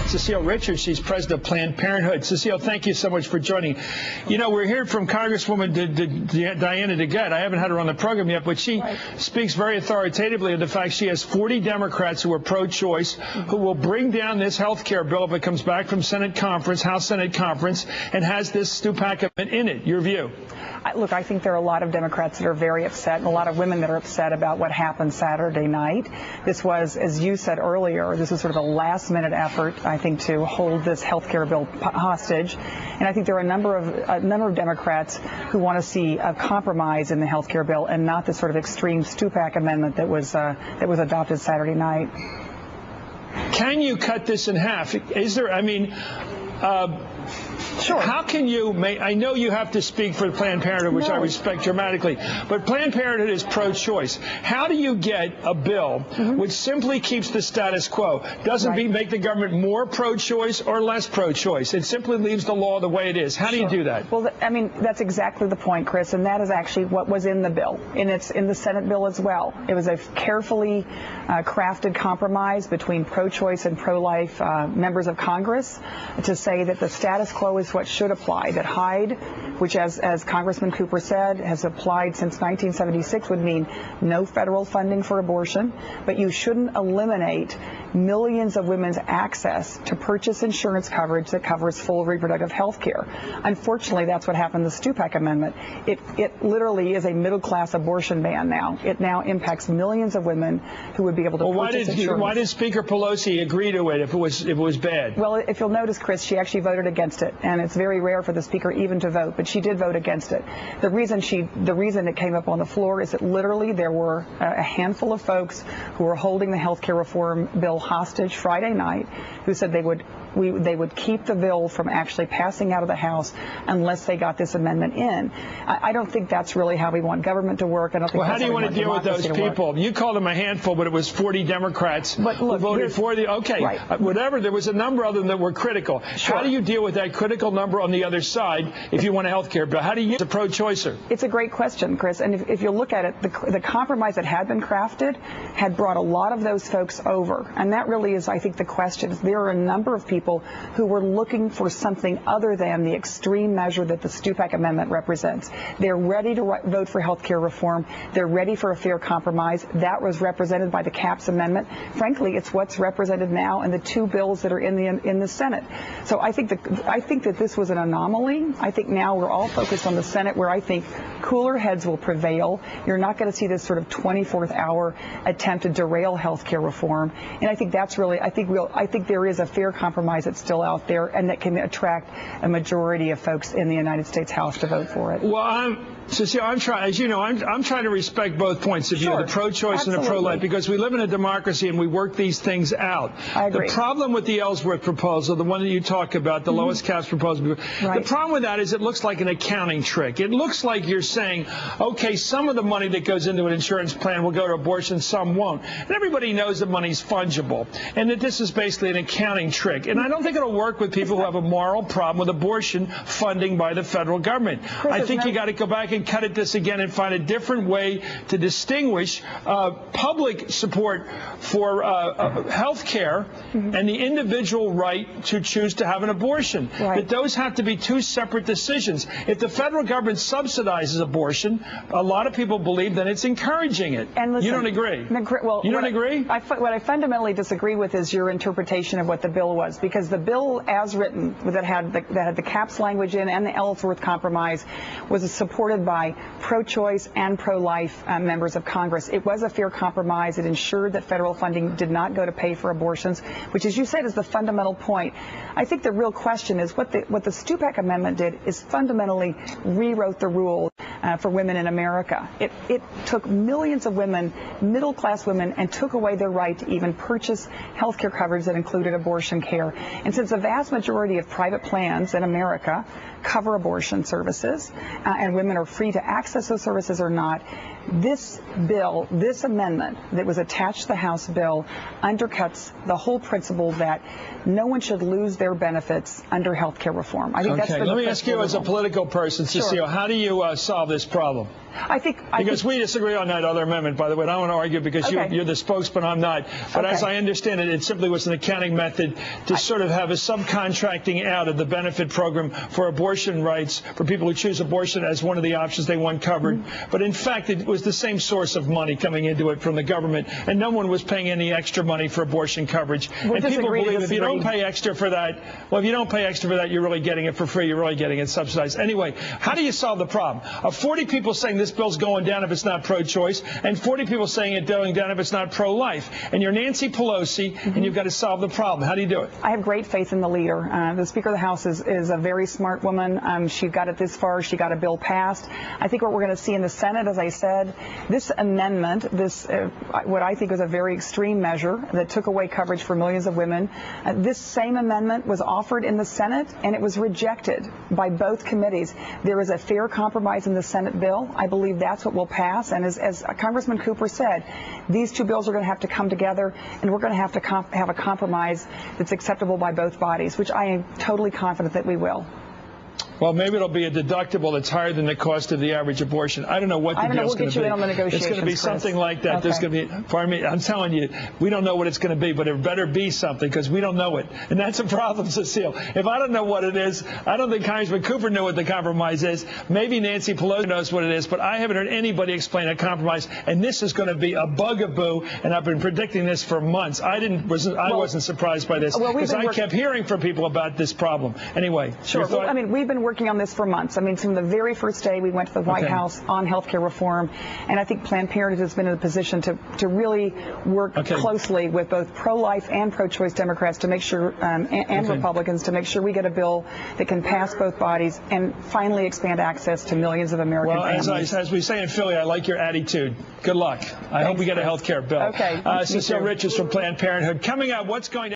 Cecile Richards. She's president of Planned Parenthood. Cecile, thank you so much for joining. You know, we're hearing from Congresswoman Diana DeGette. I haven't had her on the program yet, but she speaks very authoritatively of the fact she has 40 Democrats who are pro-choice, who will bring down this health care bill if it comes back from Senate conference, House Senate conference, and has this Stupak amendment in it. Your view? Look, I think there are a lot of Democrats that are very upset and a lot of women that are upset about what happened Saturday night. This was, as you said earlier, this was sort of a last-minute effort, I think, to hold this health care bill hostage. And I think there are a number of Democrats who want to see a compromise in the health care bill and not the sort of extreme Stupak amendment that was adopted Saturday night. Can you cut this in half? Is there, I mean, sure. How can you make, I know you have to speak for Planned Parenthood, which I respect dramatically, but Planned Parenthood is pro-choice. How do you get a bill which simply keeps the status quo, doesn't make the government more pro-choice or less pro-choice? It simply leaves the law the way it is. How do you do that? Well, I mean, that's exactly the point, Chris, and that is actually what was in the bill, and it's in the Senate bill as well. It was a carefully crafted compromise between pro-choice and pro-life members of Congress to say that the status quo is what should apply, that Hyde, which as Congressman Cooper said, has applied since 1976, would mean no federal funding for abortion, but you shouldn't eliminate millions of women's access to purchase insurance coverage that covers full reproductive health care. Unfortunately, that's what happened in the Stupak Amendment. It literally is a middle-class abortion ban now. It now impacts millions of women who would be able to purchase insurance. Why did Speaker Pelosi agree to it if it was bad? Well, if you'll notice, Chris, she actually voted against it, and it's very rare for the Speaker even to vote, but she did vote against it. The reason it came up on the floor is that literally there were a handful of folks who were holding the health care reform bill hostage Friday night who said they would keep the bill from actually passing out of the House unless they got this amendment in. I don't think that's really how we want government to work. I don't think how do you want to deal with those people? You called them a handful, but it was 40 Democrats who voted for the, whatever. There was a number of them that were critical. How do you deal with that critical number on the other side if you want a health care bill? How do you, as a pro-choicer? It's a great question, Chris. And if you look at it, the compromise that had been crafted had brought a lot of those folks over. And that really is, I think, the question. There are a number of people who were looking for something other than the extreme measure that the Stupak Amendment represents. They're ready to vote for health care reform. They're ready for a fair compromise. That was represented by the CAPS Amendment. Frankly, it's what's represented now in the two bills that are in the Senate. So I think that this was an anomaly. I think now we're all focused on the Senate, where I think cooler heads will prevail. You're not going to see this sort of 24th hour attempt to derail health care reform. And I think that's really, I think there is a fair compromise that's still out there and that can attract a majority of folks in the United States House to vote for it. Well, Cecile, I'm trying to respect both points of view, the pro-choice and the pro-life, because we live in a democracy and we work these things out. I agree. The problem with the Ellsworth proposal, the one that you talk about, the lowest caps proposal, the problem with that is it looks like an accounting trick. It looks like you're saying, okay, some of the money that goes into an insurance plan will go to abortion, some won't. And everybody knows that money's fungible and that this is basically an accounting trick. And I don't think it'll work with people who have a moral problem with abortion funding by the federal government. I think you got to go back and cut at this again and find a different way to distinguish public support for health care and the individual right to choose to have an abortion. That those have to be two separate decisions. If the federal government subsidizes abortion, a lot of people believe that it's encouraging it. And listen, you don't agree? Well, you don't agree? What I fundamentally disagree with is your interpretation of what the bill was, because the bill as written that had the CAPS language in and the Ellsworth Compromise was supported by pro-choice and pro-life members of Congress. It was a fair compromise. It ensured that federal funding did not go to pay for abortions, which, as you said, is the fundamental point. I think the real question is what the Stupak Amendment did is fundamentally rewrote the rules for women in America. It took millions of women, middle-class women, and took away their right to even purchase health care coverage that included abortion care. And since the vast majority of private plans in America cover abortion services, and women are free to access those services or not, this bill, this amendment that was attached to the House bill, undercuts the whole principle that no one should lose their benefits under health care reform. I think that's Let me ask you, as a political person, Cecile, how do you solve this problem? Because we disagree on that other amendment, by the way. And I want to argue because you're the spokesman, I'm not. But as I understand it, it simply was an accounting method to sort of have a subcontracting out of the benefit program for abortion rights for people who choose abortion as one of the options they want covered. But in fact, it was the same source of money coming into it from the government, and no one was paying any extra money for abortion coverage. And people believe if you don't pay extra for that, well, if you don't pay extra for that, you're really getting it for free. You're really getting it subsidized. Anyway, how do you solve the problem? 40 people saying this bill's going down if it's not pro-choice, and 40 people saying it's going down if it's not pro-life. And you're Nancy Pelosi, and you've got to solve the problem. How do you do it? I have great faith in the leader. The Speaker of the House is a very smart woman. She got it this far. She got a bill passed. I think what we're going to see in the Senate, as I said, this amendment, what I think was a very extreme measure that took away coverage for millions of women, this same amendment was offered in the Senate, and it was rejected by both committees. There is a fair compromise in the Senate bill. I believe that's what will pass. And as Congressman Cooper said, these two bills are going to have to come together, and we're going to have to have a compromise that's acceptable by both bodies, which I am totally confident that we will. Well, maybe it'll be a deductible that's higher than the cost of the average abortion. I don't know what the deal's going to be. We'll get you in on the negotiations, it's going to be something like that. There's going to be, pardon me, I'm telling you, we don't know what it's going to be, but it better be something because we don't know it. And that's a problem, Cecile. If I don't know what it is, I don't think Congressman Cooper knew what the compromise is. Maybe Nancy Pelosi knows what it is, but I haven't heard anybody explain a compromise. And this is going to be a bugaboo, and I've been predicting this for months. I wasn't surprised by this because I kept hearing from people about this problem. Anyway. Sure. Well, I mean, we've been working on this for months. I mean, from the very first day we went to the White House on health care reform, and I think Planned Parenthood has been in a position to really work closely with both pro-life and pro-choice Democrats to make sure, and Republicans, to make sure we get a bill that can pass both bodies and finally expand access to millions of American families. As we say in Philly, I like your attitude. Good luck. I hope we get a health care bill. Okay. Cecile Richards from Planned Parenthood. Coming up, what's going to